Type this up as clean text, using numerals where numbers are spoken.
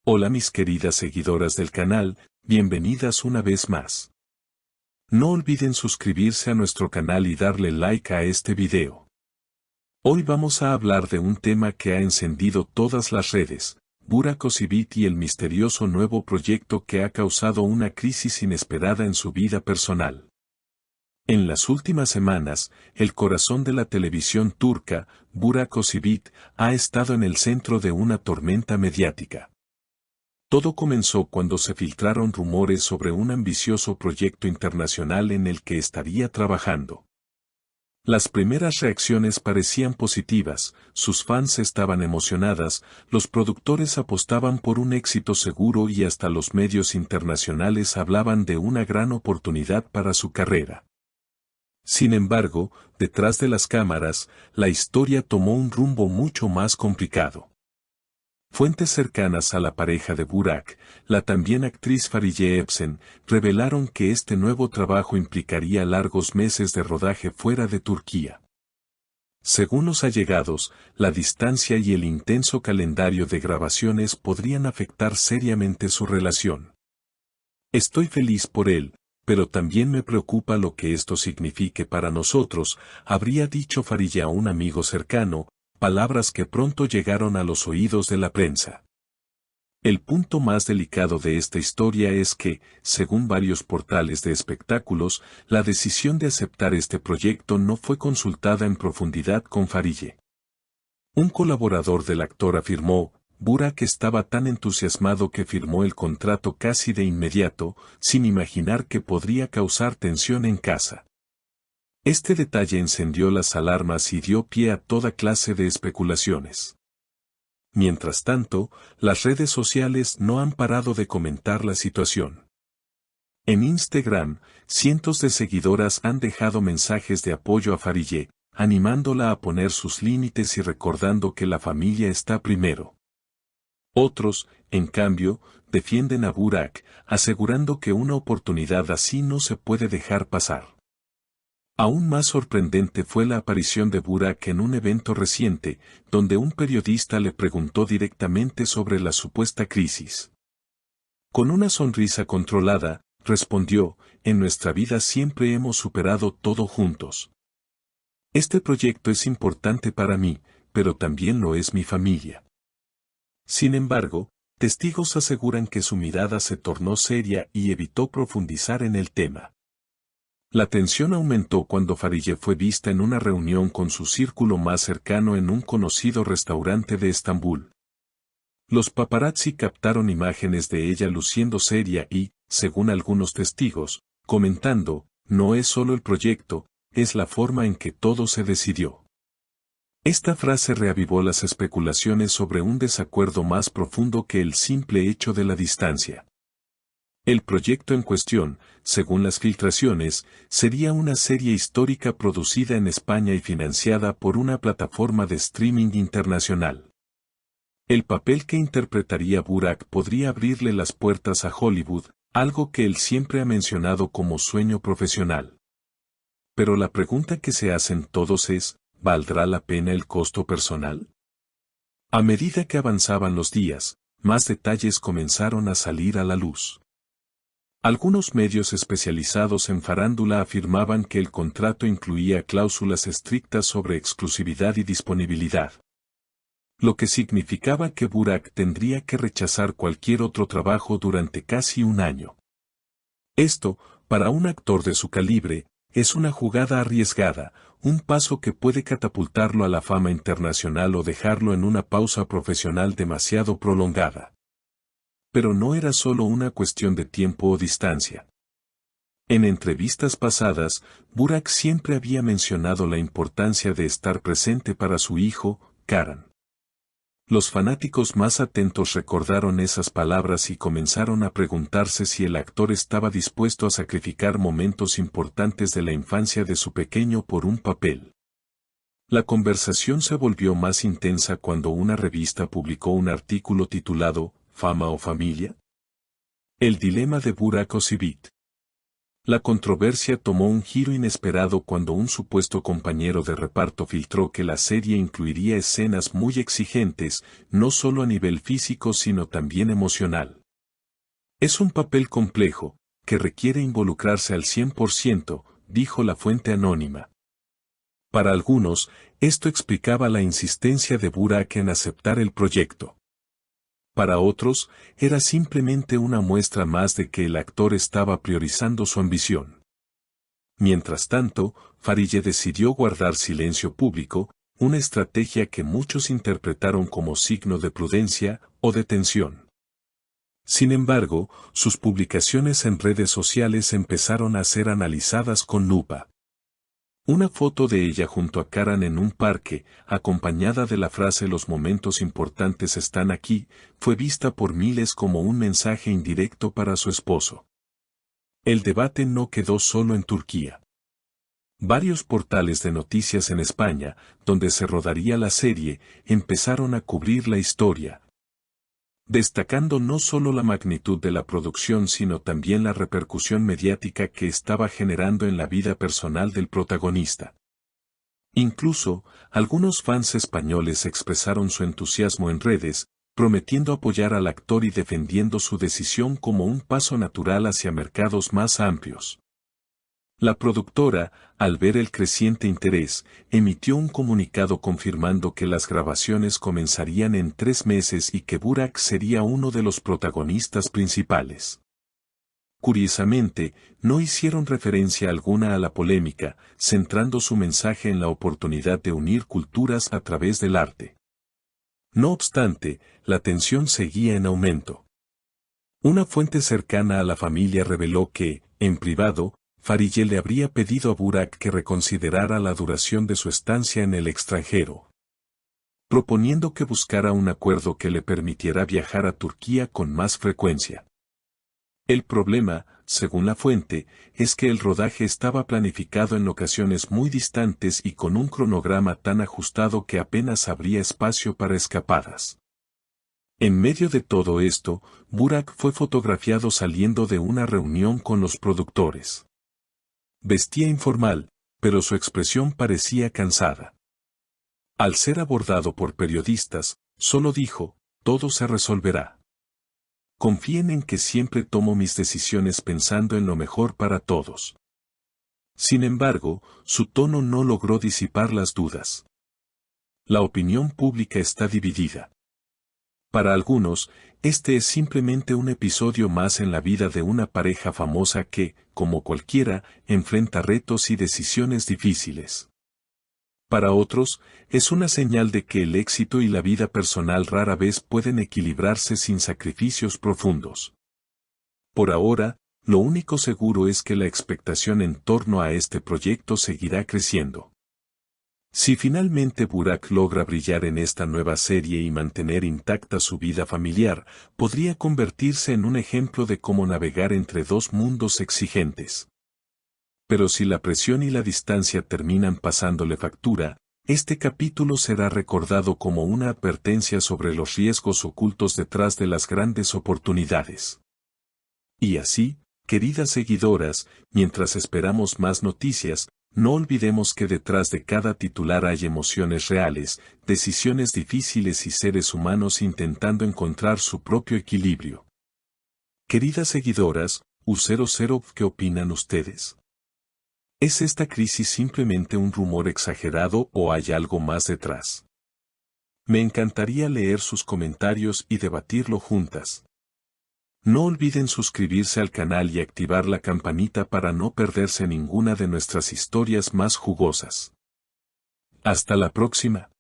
Hola mis queridas seguidoras del canal, bienvenidas una vez más. No olviden suscribirse a nuestro canal y darle like a este video. Hoy vamos a hablar de un tema que ha encendido todas las redes, Burak Özçivit y el misterioso nuevo proyecto que ha causado una crisis inesperada en su vida personal. En las últimas semanas, el corazón de la televisión turca, Burak Özçivit, ha estado en el centro de una tormenta mediática. Todo comenzó cuando se filtraron rumores sobre un ambicioso proyecto internacional en el que estaría trabajando. Las primeras reacciones parecían positivas, sus fans estaban emocionadas, los productores apostaban por un éxito seguro y hasta los medios internacionales hablaban de una gran oportunidad para su carrera. Sin embargo, detrás de las cámaras, la historia tomó un rumbo mucho más complicado. Fuentes cercanas a la pareja de Burak, la también actriz Fariye Evcen, revelaron que este nuevo trabajo implicaría largos meses de rodaje fuera de Turquía. Según los allegados, la distancia y el intenso calendario de grabaciones podrían afectar seriamente su relación. Estoy feliz por él, pero también me preocupa lo que esto signifique para nosotros, habría dicho Fariye a un amigo cercano, palabras que pronto llegaron a los oídos de la prensa. El punto más delicado de esta historia es que, según varios portales de espectáculos, la decisión de aceptar este proyecto no fue consultada en profundidad con Fariye. Un colaborador del actor afirmó, Burak estaba tan entusiasmado que firmó el contrato casi de inmediato, sin imaginar que podría causar tensión en casa. Este detalle encendió las alarmas y dio pie a toda clase de especulaciones. Mientras tanto, las redes sociales no han parado de comentar la situación. En Instagram, cientos de seguidoras han dejado mensajes de apoyo a Fariye, animándola a poner sus límites y recordando que la familia está primero. Otros, en cambio, defienden a Burak, asegurando que una oportunidad así no se puede dejar pasar. Aún más sorprendente fue la aparición de Burak en un evento reciente, donde un periodista le preguntó directamente sobre la supuesta crisis. Con una sonrisa controlada, respondió, en nuestra vida siempre hemos superado todo juntos. Este proyecto es importante para mí, pero también lo es mi familia. Sin embargo, testigos aseguran que su mirada se tornó seria y evitó profundizar en el tema. La tensión aumentó cuando Fariye fue vista en una reunión con su círculo más cercano en un conocido restaurante de Estambul. Los paparazzi captaron imágenes de ella luciendo seria y, según algunos testigos, comentando, no es solo el proyecto, es la forma en que todo se decidió. Esta frase reavivó las especulaciones sobre un desacuerdo más profundo que el simple hecho de la distancia. El proyecto en cuestión, según las filtraciones, sería una serie histórica producida en España y financiada por una plataforma de streaming internacional. El papel que interpretaría Burak podría abrirle las puertas a Hollywood, algo que él siempre ha mencionado como sueño profesional. Pero la pregunta que se hacen todos es, ¿valdrá la pena el costo personal? A medida que avanzaban los días, más detalles comenzaron a salir a la luz. Algunos medios especializados en farándula afirmaban que el contrato incluía cláusulas estrictas sobre exclusividad y disponibilidad. Lo que significaba que Burak tendría que rechazar cualquier otro trabajo durante casi un año. Esto, para un actor de su calibre, es una jugada arriesgada, un paso que puede catapultarlo a la fama internacional o dejarlo en una pausa profesional demasiado prolongada. Pero no era solo una cuestión de tiempo o distancia. En entrevistas pasadas, Burak siempre había mencionado la importancia de estar presente para su hijo, Karan. Los fanáticos más atentos recordaron esas palabras y comenzaron a preguntarse si el actor estaba dispuesto a sacrificar momentos importantes de la infancia de su pequeño por un papel. La conversación se volvió más intensa cuando una revista publicó un artículo titulado ¿Fama o familia? El dilema de Burak Özçivit. La controversia tomó un giro inesperado cuando un supuesto compañero de reparto filtró que la serie incluiría escenas muy exigentes, no solo a nivel físico sino también emocional. Es un papel complejo, que requiere involucrarse al 100%, dijo la fuente anónima. Para algunos, esto explicaba la insistencia de Burak en aceptar el proyecto. Para otros, era simplemente una muestra más de que el actor estaba priorizando su ambición. Mientras tanto, Farille decidió guardar silencio público, una estrategia que muchos interpretaron como signo de prudencia o de tensión. Sin embargo, sus publicaciones en redes sociales empezaron a ser analizadas con lupa. Una foto de ella junto a Karan en un parque, acompañada de la frase "los momentos importantes están aquí", fue vista por miles como un mensaje indirecto para su esposo. El debate no quedó solo en Turquía. Varios portales de noticias en España, donde se rodaría la serie, empezaron a cubrir la historia, destacando no solo la magnitud de la producción sino también la repercusión mediática que estaba generando en la vida personal del protagonista. Incluso, algunos fans españoles expresaron su entusiasmo en redes, prometiendo apoyar al actor y defendiendo su decisión como un paso natural hacia mercados más amplios. La productora, al ver el creciente interés, emitió un comunicado confirmando que las grabaciones comenzarían en 3 meses y que Burak sería uno de los protagonistas principales. Curiosamente, no hicieron referencia alguna a la polémica, centrando su mensaje en la oportunidad de unir culturas a través del arte. No obstante, la tensión seguía en aumento. Una fuente cercana a la familia reveló que, en privado, Farille le habría pedido a Burak que reconsiderara la duración de su estancia en el extranjero, proponiendo que buscara un acuerdo que le permitiera viajar a Turquía con más frecuencia. El problema, según la fuente, es que el rodaje estaba planificado en locaciones muy distantes y con un cronograma tan ajustado que apenas habría espacio para escapadas. En medio de todo esto, Burak fue fotografiado saliendo de una reunión con los productores. Vestía informal, pero su expresión parecía cansada. Al ser abordado por periodistas, solo dijo: "Todo se resolverá. Confíen en que siempre tomo mis decisiones pensando en lo mejor para todos". Sin embargo, su tono no logró disipar las dudas. La opinión pública está dividida. Para algunos, este es simplemente un episodio más en la vida de una pareja famosa que, como cualquiera, enfrenta retos y decisiones difíciles. Para otros, es una señal de que el éxito y la vida personal rara vez pueden equilibrarse sin sacrificios profundos. Por ahora, lo único seguro es que la expectación en torno a este proyecto seguirá creciendo. Si finalmente Burak logra brillar en esta nueva serie y mantener intacta su vida familiar, podría convertirse en un ejemplo de cómo navegar entre dos mundos exigentes. Pero si la presión y la distancia terminan pasándole factura, este capítulo será recordado como una advertencia sobre los riesgos ocultos detrás de las grandes oportunidades. Y así, queridas seguidoras, mientras esperamos más noticias, no olvidemos que detrás de cada titular hay emociones reales, decisiones difíciles y seres humanos intentando encontrar su propio equilibrio. Queridas seguidoras, U00, ¿qué opinan ustedes? ¿Es esta crisis simplemente un rumor exagerado o hay algo más detrás? Me encantaría leer sus comentarios y debatirlo juntas. No olviden suscribirse al canal y activar la campanita para no perderse ninguna de nuestras historias más jugosas. Hasta la próxima.